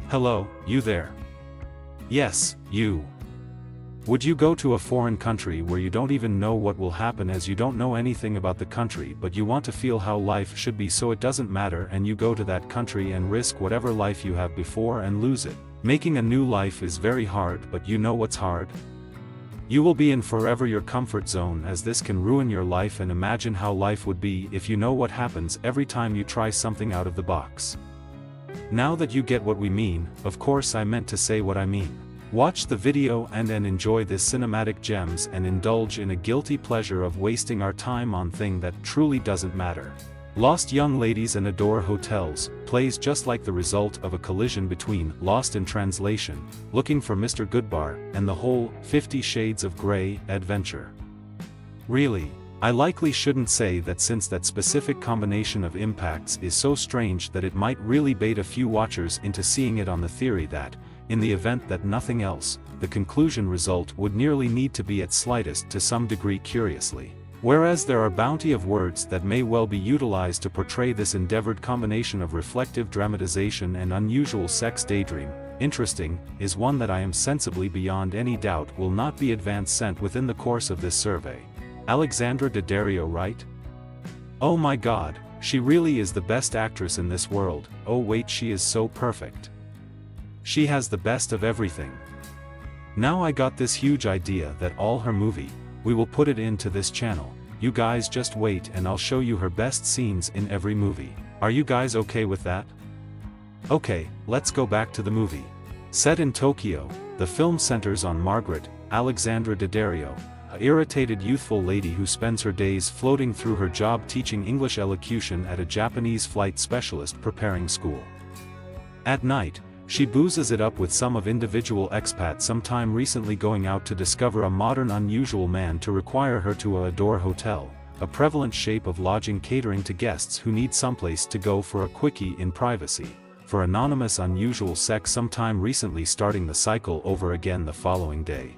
Hello, you there? Yes, you. Would you go to a foreign country where you don't even know what will happen, as you don't know anything about the country, but you want to feel how life should be so it doesn't matter, and you go to that country and risk whatever life you have before and lose it? Making a new life is very hard, but you know what's hard? You will be in forever your comfort zone, as this can ruin your life, and imagine how life would be if you know what happens every time you try something out of the box. Now that you get what we mean, of course I meant to say what I mean. Watch the video and enjoy this cinematic gems and indulge in a guilty pleasure of wasting our time on thing that truly doesn't matter. Lost Young Ladies and Adore Hotels plays just like the result of a collision between Lost in Translation, Looking for Mr. Goodbar, and the whole 50 Shades of Grey adventure. Really, I likely shouldn't say that, since that specific combination of impacts is so strange that it might really bait a few watchers into seeing it on the theory that, in the event that nothing else, the conclusion result would nearly need to be at slightest to some degree curiously. Whereas there are bounty of words that may well be utilized to portray this endeavored combination of reflective dramatization and unusual sex daydream, interesting is one that I am sensibly beyond any doubt will not be sent within the course of this survey. Alexandra Daddario, right? Oh my god, she really is the best actress in this world. Oh wait, she is so perfect. She has the best of everything. Now I got this huge idea that all her movie, we will put it into this channel. You guys just wait and I'll show you her best scenes in every movie. Are you guys okay with that? Okay, let's go back to the movie. Set in Tokyo, the film centers on Margaret, Alexandra Daddario, an irritated youthful lady who spends her days floating through her job teaching English elocution at a Japanese flight specialist preparing school. At night, she boozes it up with some of individual expat sometime recently going out to discover a modern unusual man to require her to Adore Hotel, a prevalent shape of lodging catering to guests who need someplace to go for a quickie in privacy, for anonymous unusual sex sometime recently, starting the cycle over again the following day.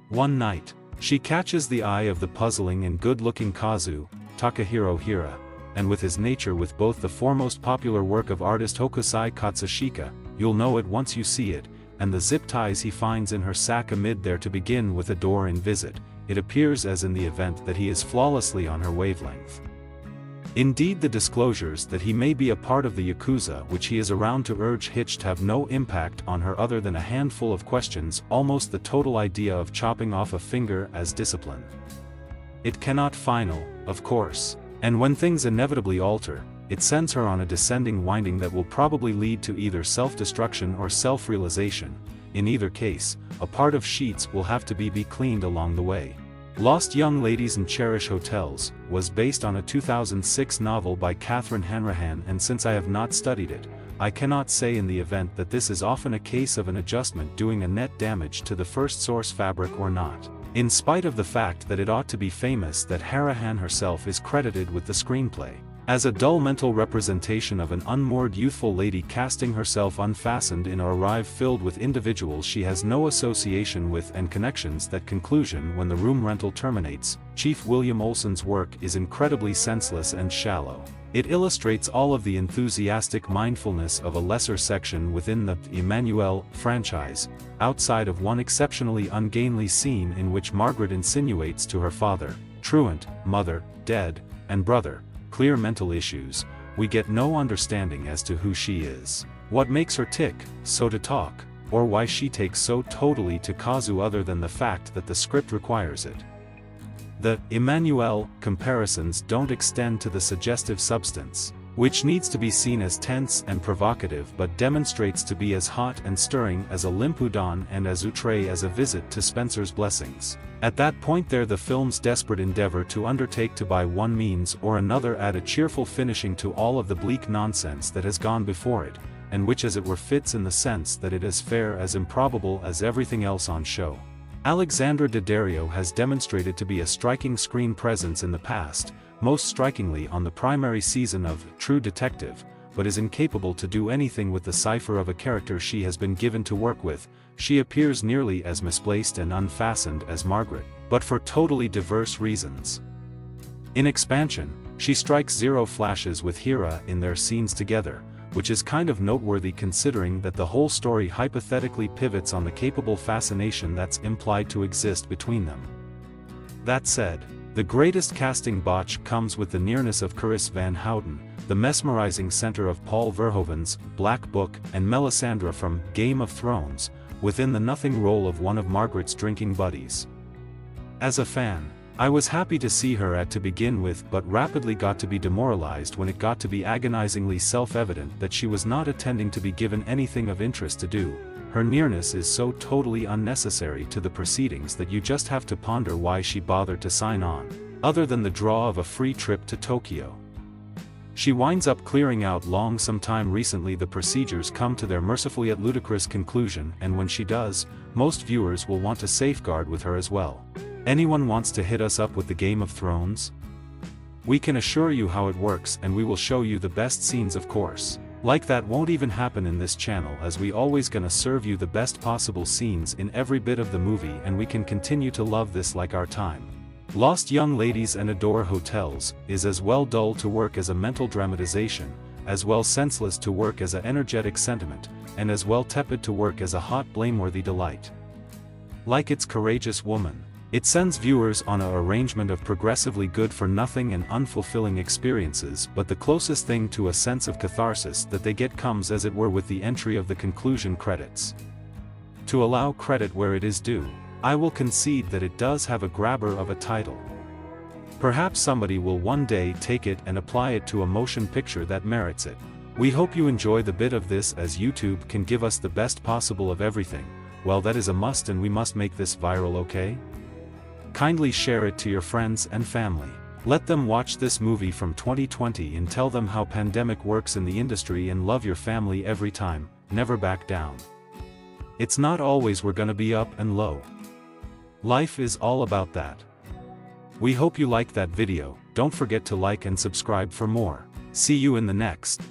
One night, she catches the eye of the puzzling and good-looking Kazu, Takahiro Hira, and with his nature with both the foremost popular work of artist Hokusai Katsushika, you'll know it once you see it, and the zip ties he finds in her sack amid there to begin with Adore in visit, it appears as in the event that he is flawlessly on her wavelength. Indeed, the disclosures that he may be a part of the Yakuza which he is around to urge hitched have no impact on her other than a handful of questions, almost the total idea of chopping off a finger as discipline. It cannot final, of course, and when things inevitably alter, it sends her on a descending winding that will probably lead to either self-destruction or self-realization. In either case, a part of sheets will have to be cleaned along the way. Lost Young Ladies and Cherish Hotels was based on a 2006 novel by Catherine Hanrahan, and since I have not studied it, I cannot say in the event that this is often a case of an adjustment doing a net damage to the first source fabric or not, in spite of the fact that it ought to be famous that Hanrahan herself is credited with the screenplay. As a dull mental representation of an unmoored youthful lady casting herself unfastened in a arrive filled with individuals she has no association with and connections. That conclusion, when the room rental terminates, Chief William Olsen's work is incredibly senseless and shallow. It illustrates all of the enthusiastic mindfulness of a lesser section within the Emmanuelle franchise, outside of one exceptionally ungainly scene in which Margaret insinuates to her father, truant, mother, dead, and brother, clear mental issues, we get no understanding as to who she is, what makes her tick, so to talk, or why she takes so totally to Kazu other than the fact that the script requires it. The Emmanuelle comparisons don't extend to the suggestive substance, which needs to be seen as tense and provocative but demonstrates to be as hot and stirring as a limpudon and as outre as a visit to Spencer's Blessings. At that point there, the film's desperate endeavor to undertake to by one means or another add a cheerful finishing to all of the bleak nonsense that has gone before it, and which as it were fits in the sense that it is fair as improbable as everything else on show. Alexandra Daddario has demonstrated to be a striking screen presence in the past, most strikingly on the primary season of True Detective, but is incapable to do anything with the cipher of a character she has been given to work with. She appears nearly as misplaced and unfastened as Margaret, but for totally diverse reasons. In Expansion, she strikes zero flashes with Hira in their scenes together, which is kind of noteworthy considering that the whole story hypothetically pivots on the capable fascination that's implied to exist between them. That said, the greatest casting botch comes with the nearness of Carice Van Houten, the mesmerizing center of Paul Verhoeven's Black Book, and Melisandre from Game of Thrones, within the nothing role of one of Margaret's drinking buddies. As a fan, I was happy to see her to begin with, but rapidly got to be demoralized when it got to be agonizingly self-evident that she was not intending to be given anything of interest to do. Her nearness is so totally unnecessary to the proceedings that you just have to ponder why she bothered to sign on, other than the draw of a free trip to Tokyo. She winds up clearing out sometime recently. The procedures come to their mercifully yet ludicrous conclusion, and when she does, most viewers will want to safeguard with her as well. Anyone wants to hit us up with the Game of Thrones? We can assure you how it works, and we will show you the best scenes, of course. Like that won't even happen in this channel, as we always gonna serve you the best possible scenes in every bit of the movie, and we can continue to love this like our time. Lost Young Ladies and Adore Hotels is as well dull to work as a mental dramatization, as well senseless to work as an energetic sentiment, and as well tepid to work as a hot blameworthy delight. Like its Courageous Woman, it sends viewers on an arrangement of progressively good-for-nothing and unfulfilling experiences, but the closest thing to a sense of catharsis that they get comes as it were with the entry of the conclusion credits. To allow credit where it is due, I will concede that it does have a grabber of a title. Perhaps somebody will one day take it and apply it to a motion picture that merits it. We hope you enjoy the bit of this, as YouTube can give us the best possible of everything. Well, that is a must, and we must make this viral, okay? Kindly share it to your friends and family. Let them watch this movie from 2020 and tell them how pandemic works in the industry, and love your family every time, never back down. It's not always we're gonna be up and low. Life is all about that. We hope you liked that video. Don't forget to like and subscribe for more. See you in the next.